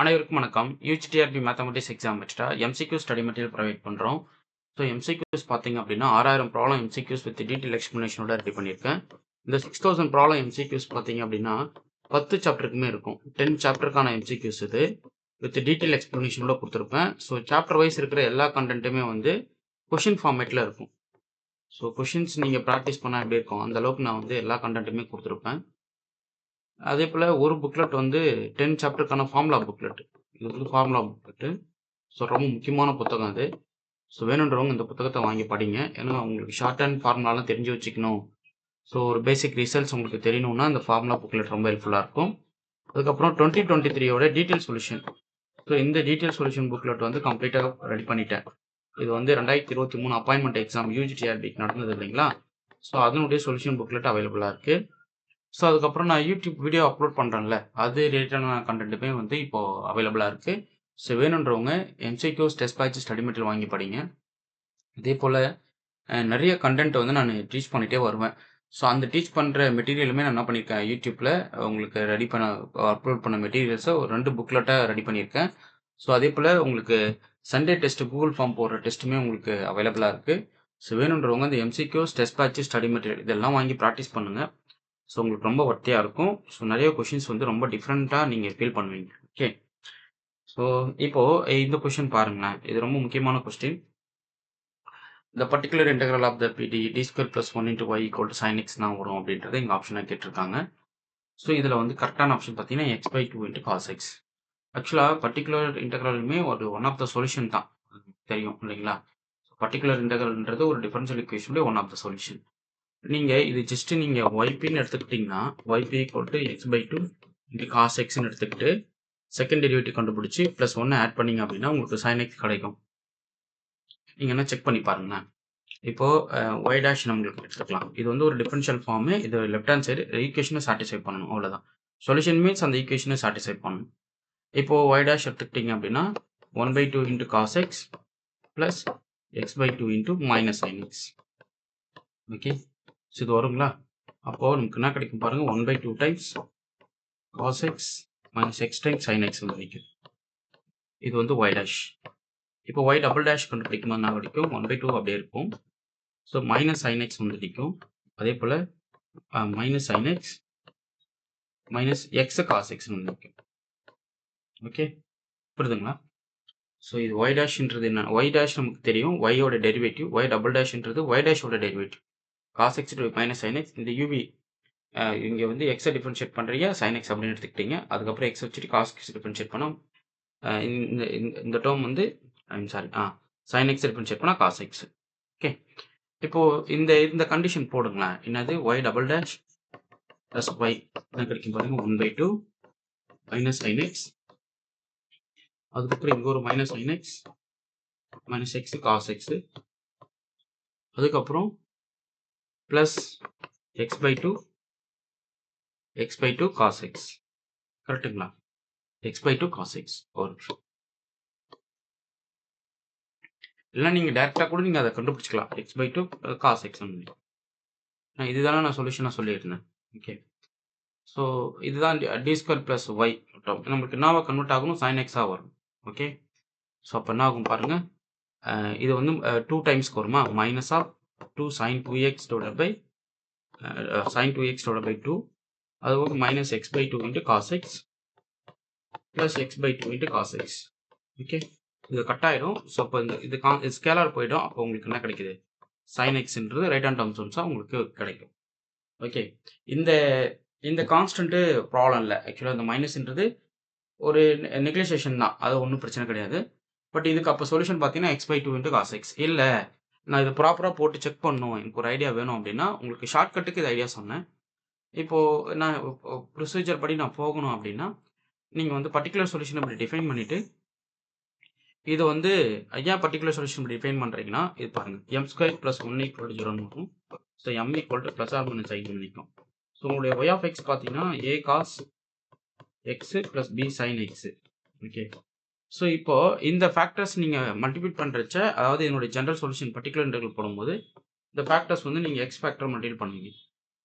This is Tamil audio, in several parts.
அனைவருக்கும் வணக்கம். யூஜிடிஆர்பி மேத்தமெட்டிக்ஸ் எக்ஸாம் வச்சுட்டா எம்சிக்யூ ஸ்டடி மெட்டீரியல் ப்ரொவைட் பண்ணுறோம். ஸோ எம்சிக்யூஸ் பார்த்தீங்க அப்படின்னா 6000 ப்ராப்ளம் எம்சிக்யூஸ் வித் டீட்டெயில் எக்ஸ்ப்ளனேஷனோட ரெடி பண்ணியிருக்கேன். இந்த 6000 ப்ராப்ளம் எம்சிக்யூஸ் பார்த்தீங்க அப்படின்னா 10 சாப்டருக்குமே இருக்கும். 10 சாப்டருக்கான எம்சிக்யூஸ் இது வித் டீட்டெயில் எக்ஸ்ப்ளனேஷனோட கொடுத்துருப்பேன். ஸோ சாப்டர் வைஸ் இருக்கிற எல்லா கண்டென்ட்டுமே வந்து கொஷின் ஃபார்மேட்டில் இருக்கும். ஸோ கொஷின்ஸ் நீங்கள் ப்ராக்டிஸ் பண்ணால் எப்படி இருக்கும் அந்த அளவுக்கு நான் வந்து எல்லா கண்டென்ட்டுமே கொடுத்துருப்பேன். அதே போல் ஒரு புக்லெட் வந்து 10 சாப்டருக்கான ஃபார்முலா புக்லெட். இது வந்து ஃபார்முலா புக்லெட்டு. ஸோ ரொம்ப முக்கியமான புத்தகம் அது. ஸோ வேணுன்றவங்க இந்த புத்தகத்தை வாங்கி படிங்க. ஏன்னா உங்களுக்கு ஷார்ட் அண்ட் ஃபார்முலாலாம் தெரிஞ்சு வச்சுக்கணும். ஸோ ஒரு பேசிக் ரிசல்ட்ஸ் உங்களுக்கு தெரியணும்னா இந்த ஃபார்முலா புக்லெட் ரொம்ப ஹெல்ப்ஃபுல்லாக இருக்கும். அதுக்கப்புறம் 2023 டீட்டெயில் சொல்யூஷன். ஸோ இந்த டீட்டெயில் சொல்யூஷன் புக்லெட் வந்து கம்ப்ளீட்டாக ரெடி பண்ணிட்டேன். இது வந்து 2023 அப்பாயின்மெண்ட் எக்ஸாம் யூஜிடிஆர்பிக்கு நடந்தது இல்லைங்களா? ஸோ அதனுடைய சொல்யூஷன் புக்லெட் அவைலபிளாக இருக்குது. ஸோ அதுக்கப்புறம் நான் யூடியூப் வீடியோ அப்லோட் பண்ணுறேன்ல, அது ரிலேட்டடான கண்டென்ட்டுமே வந்து இப்போது அவைலபிளாக இருக்குது. ஸோ வேணுன்றவங்க MCQs test batch study material வாங்கி படிங்க. இதே போல் நிறைய கண்டென்ட் வந்து நான் டீச் பண்ணிகிட்டே வருவேன். ஸோ அந்த டீச் பண்ணுற மெட்டீரியலுமே நான் என்ன பண்ணியிருக்கேன், யூடியூப்பில் உங்களுக்கு ரெடி பண்ண அப்லோட் பண்ண மெட்டீரியல்ஸை ஒரு 2 புக்லெட்டாக ரெடி பண்ணியிருக்கேன். ஸோ அதே போல் உங்களுக்கு சண்டே டெஸ்ட்டு கூகுள் ஃபார்ம் போடுற டெஸ்ட்டுமே உங்களுக்கு அவைலபிளாக இருக்குது. ஸோ வேணுன்றவங்க இந்த MCQs test batch study material இதெல்லாம் வாங்கி ப்ராக்டிஸ் பண்ணுங்கள். ஸோ உங்களுக்கு ரொம்ப வர்த்தியாக இருக்கும். ஸோ நிறைய கொஷின்ஸ் வந்து ரொம்ப டிஃப்ரெண்ட்டாக நீங்கள் ஃபீல் பண்ணுவீங்க. ஓகே. ஸோ இப்போது இந்த கொஷின் பாருங்களேன். இது ரொம்ப முக்கியமான கொஸ்டின். இந்த particular integral of the PD D square plus 1 into y equal to sine x தான் வரும் அப்படின்றத எங்கள் ஆப்ஷனாக கேட்டிருக்காங்க. ஸோ இதில் வந்து கரெக்டான ஆப்ஷன் பார்த்தீங்கன்னா x/2 இன்ட்டு காஸ் எக்ஸ். ஆக்சுவலாக பர்டிகுலர் இன்டெக்ரலுமே ஒரு ஒன் ஆஃப் த சொல்யூஷன் தான் தெரியும் இல்லைங்களா? பர்டிகுலர் இன்டெக்ரல்ன்றது ஒரு டிஃபரன்ஷியல் ஈக்குவேஷனுடைய ஒன் ஆஃப் த சொல்யூஷன். நீங்கள் இது ஜஸ்ட்டு நீங்கள் ஒய்பின்னு எடுத்துக்கிட்டிங்கன்னா YP equal to x/2 into cos எக்ஸ்ன்னு எடுத்துக்கிட்டு செகண்ட் டெரிவேட்டிவ் கண்டுபிடிச்சி ப்ளஸ் 1 ஆட் பண்ணிங்க அப்படின்னா உங்களுக்கு சைன் எக்ஸ் கிடைக்கும். நீங்கள் என்ன செக் பண்ணி பாருங்களேன். இப்போது ஒய் டேஷ் நம்மளுக்கு எடுத்துக்கலாம். இது வந்து ஒரு டிஃபரன்ஷியல் ஃபார்மு. இது லெஃப்ட் ஹேண்ட் சைடு ஈக்குவேஷனை சாட்டிஸ்ஃபை பண்ணணும், அவ்வளோதான். சொல்யூஷன் மீன்ஸ் அந்த ஈக்குவேஷனை சாட்டிஸ்ஃபை பண்ணணும். இப்போது ஒய் டேஷ் எடுத்துக்கிட்டிங்க அப்படின்னா 1/2 into cos x plus x/2 into minus sine x. Okay. So இது வருங்களா? அப்போது நமக்கு என்ன கிடைக்கும் பாருங்கள், 1/2 times cos X minus x times sine x வந்து கிடைக்கும். இது வந்து ஒய் டேஷ். இப்போ ஒய் டபுள் டேஷ் கண்டுபிடிக்கும்போது என்ன கிடைக்கும், 1/2 அப்படியே இருக்கும். ஸோ மைனஸ் சைன் எக்ஸ் வந்து நிற்கும். அதே போல் minus sine X minus X cos X வந்து நிற்கும். ஓகே, புரியுதுங்களா? ஸோ இது ஒய் டேஷ்ன்றது என்ன, ஒய் டேஷ் நமக்கு தெரியும், ஒய்யோட டெரிவேட்டிவ். ஒய் டபுள் டேஷ்ன்றது ஒய் டேஷோட derivative. Cos X minus sine X. இந்த யூவி இங்கே வந்து எக்ஸை டிஃபரன்ஷியேட் பண்ணுறீங்க, சைன் எக்ஸ் அப்படின்னு எடுத்துக்கிட்டீங்க. அதுக்கப்புறம் எக்ஸ் வச்சுட்டு காஸ் எக்ஸ் டிஃபரன்ஷியேட் பண்ணோம். இந்த டேர்ம் வந்து சைன் எக்ஸ் டிஃபரன்ஷியேட் பண்ணால் காஸ் எக்ஸ். ஓகே. இப்போது இந்த கண்டிஷன் போடுங்களேன். என்னது, y double dash plus y என்ன கிடைக்கும் பாருங்க, 1/2 மைனஸ் சைன் எக்ஸ். அதுக்கப்புறம் இங்கே ஒரு minus sine X minus X cos x. அதுக்கப்புறம் ப்ளஸ் x/2 காஸ் எக்ஸ். கரெக்டுங்களா? x/2 cos X. ஒரு நிமிஷம். இல்லை நீங்கள் டேரெக்டாக கூட நீங்கள் அதை கண்டுபிடிச்சிக்கலாம். x/2 cos X. இதுதானே நான் சொல்யூஷனாக சொல்லியிருந்தேன். ஓகே. ஸோ இதுதான் டி ஸ்கொயர் ப்ளஸ் ஒய் நம்மளுக்கு என்னவா கன்வெர்ட் ஆகணும், சைன் எக்ஸாக வரும். ஓகே. ஸோ அப்போ என்ன ஆகும் பாருங்கள், இது வந்து 2 டைம்ஸ்க்கு வருமா, minus of 2 sin 2x divide by sin 2x divide by 2. அதுக்கு minus x/2 into cos x plus x/2 into cos x. Okay. இது கட் ஆகிடும். ஸோ அப்போ இது ஸ்கேலார் போயிடும். அப்போ உங்களுக்கு என்ன கிடைக்குது, சைன் எக்ஸ்ன்றது ரைட் ஹேண்ட் டேர்ம்ஸாக உங்களுக்கு கிடைக்கும். ஓகே. இந்த கான்ஸ்டன்ட்டு ப்ராப்ளம் இல்லை. ஆக்சுவலாக இந்த மைனஸ்ன்றது ஒரு நெக்லிசேஷன் தான், அது ஒன்றும் பிரச்சனை கிடையாது. பட் இதுக்கு அப்போ சொல்யூஷன் பார்த்தீங்கன்னா x/2 இன்ட்டு காஸ் எக்ஸ். இல்லை நான் இது ப்ராப்பராக போட்டு செக் பண்ணணும், எனக்கு ஒரு ஐடியா வேணும் அப்படின்னா உங்களுக்கு ஷார்ட்கட்டுக்கு இது ஐடியா சொன்னேன். இப்போது நான் ப்ரொசீஜர் படி நான் போகணும் அப்படின்னா நீங்கள் வந்து பர்டிகுலர் சொல்யூஷன் இப்படி டிஃபைன் பண்ணிவிட்டு இது வந்து ஐயா பர்டிகுலர் சொல்யூஷன் இப்படி டிஃபைன் பண்ணுறீங்கன்னா இது பாருங்கள், m² + 1 = 0 இருக்கும். ஸோ m = +or - i நிற்கும். ஸோ உங்களுடைய y of x பார்த்தீங்கன்னா a cos x + b sin x. Okay. So இப்போது இந்த ஃபேக்டர்ஸ் நீங்கள் மல்டிபிள் பண்ணுறச்ச, அதாவது என்னுடைய ஜென்ரல் சொல்யூஷன் பர்டிகுலர் இன்டெக்ரல் போடும்போது இந்த ஃபேக்டர்ஸ் வந்து நீங்கள் எக்ஸ் ஃபேக்டர் மல்டிபிள் பண்ணுவீங்க.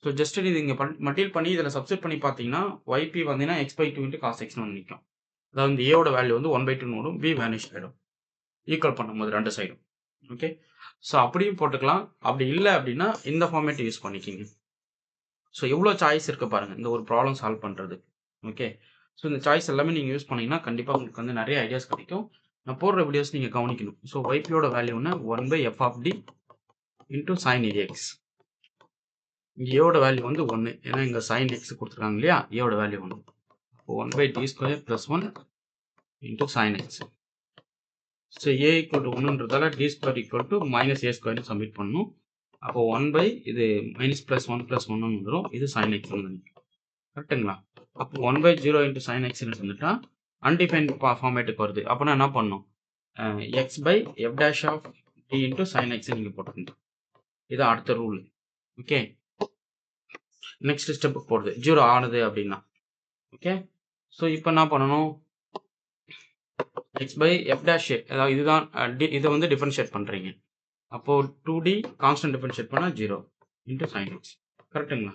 ஸோ ஜஸ்ட் இது இங்கே மல்டிபிள் பண்ணி இதில் சப்ஸ்டிட் பண்ணி பார்த்தீங்கன்னா yp வந்தீங்கன்னா x/2 இன்ட்டு காஸ் எக்ஸ்னு வந்து நிற்கும். அதாவது இந்த ஏவோட வேல்யூ வந்து 1/2 வரும், பி வேனிஷ் ஆகிடும் ஈக்குவல் பண்ணும்போது ரெண்டு சைடும். ஓகே, ஸோ அப்படியும் போட்டுக்கலாம். அப்படி இல்லை அப்படின்னா இந்த ஃபார்மேட் யூஸ் பண்ணிக்கிங்க. ஸோ எவ்வளோ சாய்ஸ் இருக்குது பாருங்கள் இந்த ஒரு ப்ராப்ளம் சால்வ் பண்ணுறது. ஓகே, ஸோ இந்த சாய்ஸ் எல்லாமே நீங்கள் யூஸ் பண்ணிங்கன்னா கண்டிப்பாக உங்களுக்கு வந்து நிறைய ஐடியாஸ் கிடைக்கும். நான் போடுற வீடியோஸ் நீங்கள் கவனிக்கணும். ஸோ ஒய்பியோட வேல்யூன்னா 1/f of D into sine A X. இங்கே ஏவோட வேல்யூ வந்து 1, ஏன்னா இங்கே சைன் எக்ஸ் கொடுத்துருக்காங்க இல்லையா, ஏவோட வேல்யூ 1. இப்போ 1/d² + 1 into sine X. So A equal to 1ன்றதால d² = -a² சப்மிட் பண்ணணும். அப்போ 1 இது மைனஸ் ப்ளஸ் 1 + 1 வந்துடும். இது சைன் எக்ஸ் வந்து கரெக்டுங்களா? அப்போ 1/0 இன்ட்டு சைன் எக்ஸ் வந்துட்டா அன்டிஃபைன் ஃபார்மேட்டுக்கு வருது. அப்போனா என்ன பண்ணணும், x/f' of t into sine x நீங்கள் போட்டுக்கணும். இது அடுத்த ரூல். ஓகே, நெக்ஸ்ட் ஸ்டெப்புக்கு போடுது 0 ஆனது அப்படின்னா. ஓகே, ஸோ இப்போ என்ன பண்ணணும், x/f', அதாவது இதுதான் இதை வந்து டிஃபரன்ஷியேட் பண்ணுறீங்க. அப்போது 2d கான்ஸ்டன்ட் டிஃபரன்ஷியேட் பண்ணால் 0 இன்ட்டு சைன் எக்ஸ். கரெக்டுங்களா?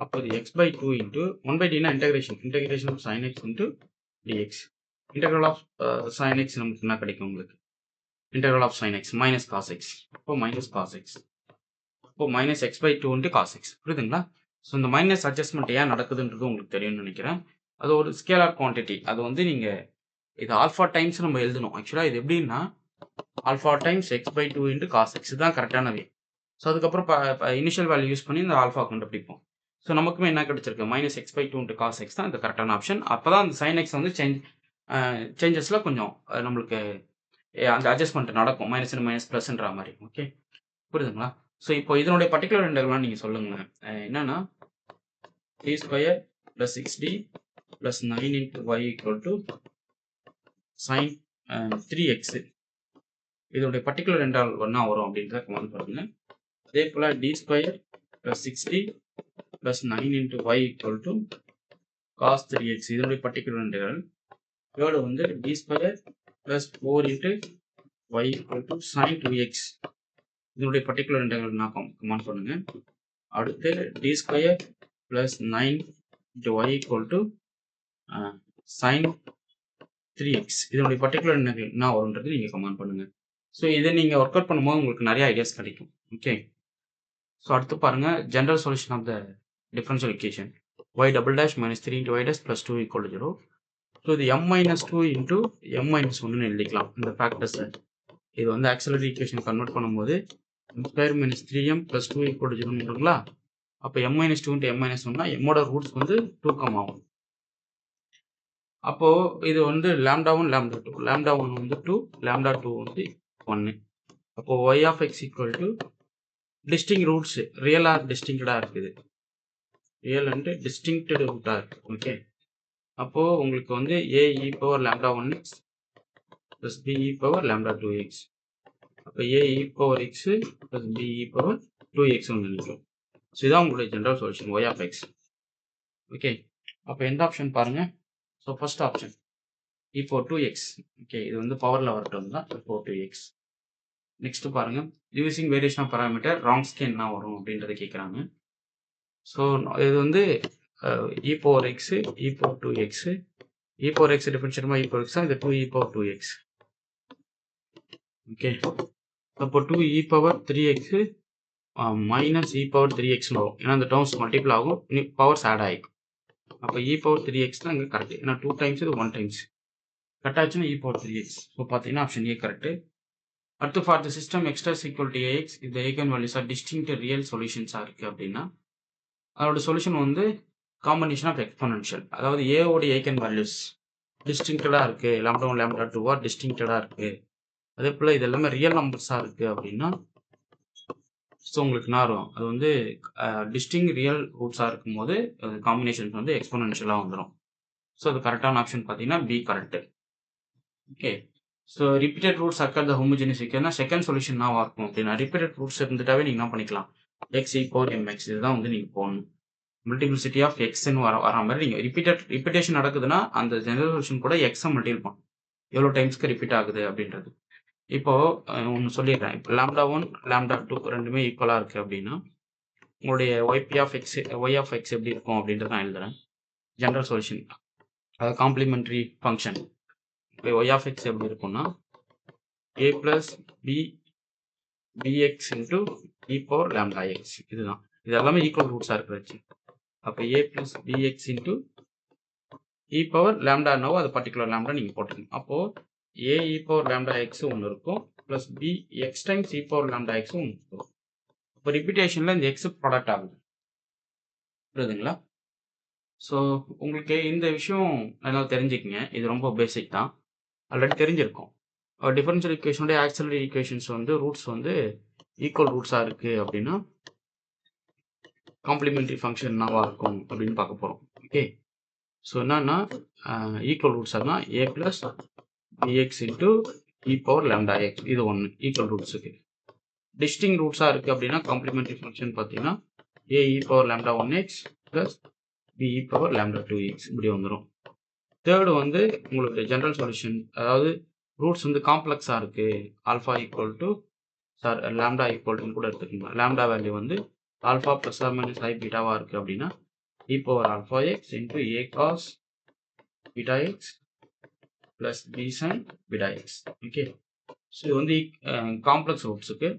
அப்போ இது x/2 இன்ட்டு 1/dனா integration of sine X into dx. Integral of sine X நமக்கு என்ன கிடைக்கும் உங்களுக்கு, integral of sine X minus cos X. அப்போ மைனஸ் காஸ் எக்ஸ், அப்போ minus x/2 into cos X. புரியுதுங்களா? ஸோ இந்த மைனஸ் அட்ஜஸ்ட்மெண்ட் ஏன் நடக்குதுன்றது உங்களுக்கு தெரியும்னு நினைக்கிறேன். அது ஒரு ஸ்கேலார் குவான்டிட்டி. அது வந்து நீங்கள் இது ஆல்ஃபா டைம்ஸ் நம்ம எழுதணும். ஆக்சுவலாக இது எப்படின்னா alpha times x/2 into cos x தான் கரெக்டான வே. ஸோ அதுக்கப்புறம் இனிஷியல் வேல்யூ யூஸ் பண்ணி இந்த ஆல்ஃபா கண்டுபிடிப்போம். ஸோ நமக்குமே என்ன கிடைச்சிருக்கு, -x/2 இன்ட்டு காஸ் எக்ஸ் தான் இந்த கரெக்டான ஆப்ஷன். அப்போ தான் அந்த சைன் எக்ஸ் வந்து சேஞ்சஸில் கொஞ்சம் நம்மளுக்கு அந்த அட்ஜஸ்ட்மெண்ட் நடக்கும், மைனஸ் மைனஸ் ப்ளஸ்ன்ற மாதிரி. ஓகே, புரியுதுங்களா? ஸோ இப்போ இதனுடைய பர்டிகுலர் இன்டெக்ரல்லாம் நீங்கள் சொல்லுங்கள். என்னன்னா d² + 6d + 9 × y = sin 3x. இதோடைய பர்டிகுலர் இன்டெக்ரல் என்ன வரும் அப்படின்றத கமெண்ட் பண்ணுங்க. அதே போல் d² + 6d + 9 × y = cos 3x. இதனுடைய பர்டிகுலர் இன்டெக்ரல். தேர்டு வந்து d² + 4 × y = sin 2x. இதனுடைய பர்டிகுலர் இன்டெக்ரல் நான் கமெண்ட் பண்ணுங்க. அடுத்து d² + 9 × y = sin 3x. இதனுடைய பர்டிகுலர் இன்டெக்ரல் என்ன வரும்ன்றது நீங்கள் கமெண்ட் பண்ணுங்க. ஸோ இதை நீங்கள் ஒர்க் அவுட் பண்ணும்போது உங்களுக்கு நிறைய ஐடியாஸ் கிடைக்கும். ஓகே, ஸோ அடுத்து பாருங்கள் general solution of the differential equation y - - 3 × y' + 2 = 0. So இது m-2 இன்ட்டு m-1 எழுதிக்கலாம் இந்த ஃபேக்டர்ஸை. இது வந்து ஆக்சிலரி ஈக்குவேஷன் கன்வெர்ட் பண்ணும்போது m² - 3m + 2 = 0ங்களா? அப்போ m-2 இன்ட்டு m-1னா எம்மோட ரூட்ஸ் வந்து 2 ஆகும். அப்போது இது வந்து λ1 λ2, λ1 வந்து 2, λ2 வந்து 1. அப்போது y(x) = டிஸ்டிங் ரூட்ஸ் ரியலாக டிஸ்டிங்க்டாக இருக்குது, ரியல் அண்ட் டிஸ்டிங்க்டு ரூட்டாக இருக்குது. ஓகே, அப்போது உங்களுக்கு வந்து ae⁴1x + be⁴2x. அப்போ ae⁴x + be⁴2x நினைக்கும். ஸோ இதான் உங்களுடைய ஜென்ரல் சொல்யூஷன் y(x). ஓகே, அப்போ எந்த ஆப்ஷன் பாருங்கள். So first option e⁴2x. Okay, இது வந்து பவரில் வரட்டும் தான் e⁴2x. நெக்ஸ்ட் பாருங்கள், using variation of parameter Wronskian என்ன வரும் அப்படின்றத கேட்குறாங்க. ஸோ இது வந்து e⁴x e⁴2x e⁴x டிஃபரன்ஷியேட் பண்ணி e⁴x தான், இது 2e⁴2x. ஓகே, அப்போ 2e⁴3x மைனஸ் e⁴3x வரும், ஏன்னா அந்த டேர்ம்ஸ் மல்டிபிள் ஆகும், பவர்ஸ் ஆட் ஆகிடும். அப்போ e⁴3x தான் இங்கே கரெக்ட், ஏன்னா 2 டைம்ஸ் இது 1 டைம்ஸ் கரெக்ட் ஆச்சுன்னா e⁴3x. ஸோ பார்த்தீங்கன்னா ஆப்ஷன் ஏ கரெக்டு. அடுத்து for the system x = ax இந்த eigen values are distinct real சொல்யூஷன்ஸாக இருக்குது அப்படின்னா அதோட சொல்யூஷன் வந்து காம்பினேஷன் ஆஃப் எக்ஸ்போனென்ஷியல். அதாவது ஏவோட ஐகன் வேல்யூஸ் டிஸ்டிங்க்டாக இருக்குது, λ1 λ2 டிஸ்டிங்க்டாக இருக்குது. அதே போல் இது எல்லாமே ரியல் நம்பர்ஸாக இருக்குது அப்படின்னா ஸோ உங்களுக்கு என்ன வரும், அது வந்து டிஸ்டிங் ரியல் ரூட்ஸாக இருக்கும்போது காம்பினேஷன்ஸ் வந்து எக்ஸ்போனென்ஷியலாக வந்துடும். ஸோ அது கரெக்டான ஆப்ஷன் பார்த்தீங்கன்னா B correct. Okay, so repeated roots occur the homogeneous equation second solution என்ன இருக்கும் அப்படின்னா ரிப்பீட்டட் ரூட்ஸ் இருந்துட்டாவே நீங்கள் என்ன பண்ணிக்கலாம், x(mx) இதுதான் வந்து நீங்கள் போடணும். மல்டிபிளிசிட்டி ஆஃப் எக்ஸ்ன்னு வர மாதிரி நீங்கள் ரிப்பீட்டேஷன் நடக்குதுன்னா அந்த ஜெனரல் சொல்யூஷன் கூட எக்ஸை மல்டிபிள் பண்ணும், எவ்வளோ டைம்ஸ்க்கு ரிப்பீட் ஆகுது அப்படின்றது. இப்போது ஒன்று சொல்லிடுறேன், இப்போ λ1 λ2 ரெண்டுமே ஈக்குவலாக இருக்குது அப்படின்னா உங்களுடைய y(x) எப்படி இருக்கும் அப்படின்றத நான் எழுதுறேன். ஜென்ரல் சொல்யூஷன் அதாவது காம்ப்ளிமெண்ட்ரி ஃபங்க்ஷன். இப்போ y ஆஃப் x எப்படி இருக்கும்னா a plus b bx into e power lambda x. இதுதான். இது எல்லாமே ஈக்குவல் ரூட்ஸாக இருக்கிறச்சு. அப்போ a plus bx into e power lambda என்னவோ அது பர்டிகுலர் lambda நீங்கள் போட்டுக்கணும். அப்போது a e power lambda x ஒன்று இருக்கும் plus b x times e power lambda x ஒன்று இருக்கும். இப்போ ரிப்பீட்டேஷனில் இந்த x ப்ராடக்ட் ஆகுது. புரியுதுங்களா? ஸோ உங்களுக்கு இந்த விஷயம் நல்லா தெரிஞ்சுக்கங்க. இது ரொம்ப பேசிக் தான். ஆல்ரெடி தெரிஞ்சிருக்கும். டிஃபரன்ஷியல் ஈக்குவேஷனுடைய ஆக்சிலரி ஈக்குவேஷன்ஸ் வந்து ரூட்ஸ் வந்து ஈக்குவல் ரூட்ஸாக இருக்குது அப்படின்னா காம்ப்ளிமெண்ட்ரி ஃபங்க்ஷன் என்னவா இருக்கும் அப்படின்னு பார்க்க போகிறோம். ஓகே, ஸோ என்னன்னா ஈக்குவல் ரூட்ஸ்னா a plus bx into e power lambda x இது ஒன்று ஈக்குவல் ரூட்ஸுக்கு. டிஸ்டிங் ரூட்ஸாக இருக்குது அப்படின்னா காம்ப்ளிமெண்ட்ரி ஃபங்க்ஷன் பார்த்தீங்கன்னா a e power lambda 1x plus b e power lambda 2x இப்படி வந்துடும். தேர்டு வந்து உங்களுக்கு ஜென்ரல் சொல்யூஷன், அதாவது ரூட்ஸ் வந்து காம்ப்ளெக்ஸாக இருக்குது, alpha equal to lambda equal to கூட எடுத்துக்கோங்க. லேம்டா வேல்யூ வந்து alpha plus or minus i பீட்டாவாக இருக்குது அப்படின்னா e power alpha x into a cos beta x plus b sine beta x. Okay, so இது வந்து காம்ப்ளெக்ஸ் ரூட்ஸுக்கு,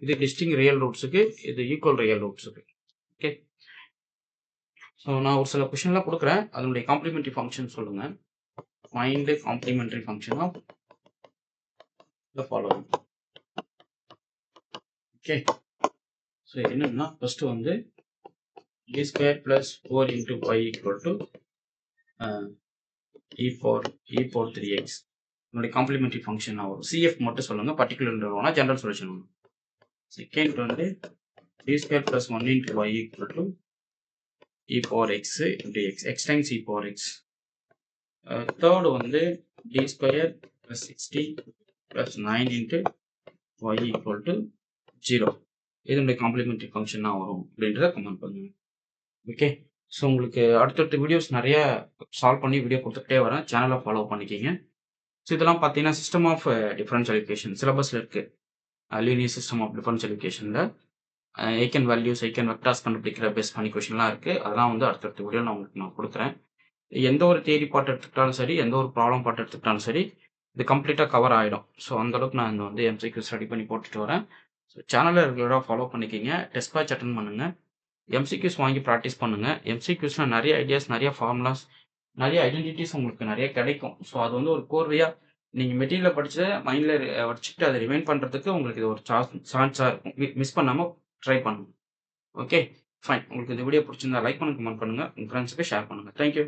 இது டிஸ்டிங் ரியல் ரூட்ஸுக்கு, இது ஈக்குவல் ரியல் ரூட்ஸுக்கு. ஓகே, ஸோ நான் ஒரு சில கொஷின்லாம் கொடுக்குறேன், அதனுடைய காம்ப்ளிமெண்ட்ரி ஃபங்க்ஷன் சொல்லுங்கள். Find complementary function of the following. Okay, so என்னன்னா ஃபஸ்ட்டு வந்து d square plus 4 into y equal to e power 3x என்னுடைய காம்ப்ளிமெண்ட்ரி ஃபங்க்ஷன் ஆகும். CF மட்டும் சொல்லுங்கள், பர்டிகுலர் வேணால் ஜென்ரல் சொல்யூஷன் வரும். செகண்ட் வந்து d square plus 1 into y equal to e power x into x times e power x. Third வந்து d square plus 60 plus 9 into y equal to 0. இதனுடைய காம்ப்ளிமெண்ட்ரி ஃபங்க்ஷனாக வரும் அப்படின்றத கமெண்ட் பண்ணுங்க. ஓகே, ஸோ உங்களுக்கு அடுத்தடுத்த வீடியோஸ் நிறைய சால்வ் பண்ணி வீடியோ கொடுத்துக்கிட்டே வரேன். சேனலை ஃபாலோ பண்ணிக்கிங்க. ஸோ இதெல்லாம் பார்த்தீங்கன்னா சிஸ்டம் ஆஃப் டிஃபரன்ஷியல் ஈக்குவேஷன் சிலபஸில் இருக்குது. லீனியர் சிஸ்டம் ஆஃப் டிஃபரன்ஷியல் ஈக்குவேஷனில் ஐக்கன் வேல்யூஸ் ஐக்கன் வெக்டார்ஸ் கண்டுபிடிக்கிற பேஸ் பண்ணி கொஷின்லாம் இருக்குது. அதெல்லாம் வந்து அடுத்தடுத்த வீடியோ நான் கொடுக்குறேன். எந்த ஒரு தியரி பாட்டு எடுத்துக்கிட்டாலும் சரி, எந்த ஒரு ப்ராப்ளம் பாட்டு எடுத்துக்கிட்டாலும் சரி, இது கம்ப்ளீட்டாக கவர் ஆகிடும். ஸோ அந்தளவுக்கு நான் இந்த வந்து MCQ ஸ்டடி பண்ணி போட்டுட்டு வரேன். ஸோ சேனலை ரெகுலராக ஃபாலோ பண்ணிக்கிங்க. டெஸ்ட் பேட்ச் அட்டன் பண்ணுங்கள். MCQs வாங்கி ப்ராக்டிஸ் பண்ணுங்கள். MCQஸில் நிறைய ஐடியாஸ், நிறைய ஃபார்முலாஸ், நிறைய ஐடென்டிட்டிஸ் உங்களுக்கு நிறைய கிடைக்கும். ஸோ அது வந்து ஒரு கோர்வையாக நீங்கள் மெட்டீரியலை படித்து மைண்டில் வச்சுக்கிட்டு அதை ரிமைண்ட் பண்ணுறதுக்கு உங்களுக்கு இது ஒரு சான்ஸாக இருக்கும். மிஸ் பண்ணாமல் ட்ரை பண்ணுங்கள். Okay, fine. உங்களுக்கு இந்த வீடியோ பிடிச்சிருந்தா லைக் பண்ணுங்கள், கமெண்ட் பண்ணுங்கள், உங்கள் ஃப்ரெண்ட்ஸுக்கு ஷேர் பண்ணுங்கள். தேங்க்யூ.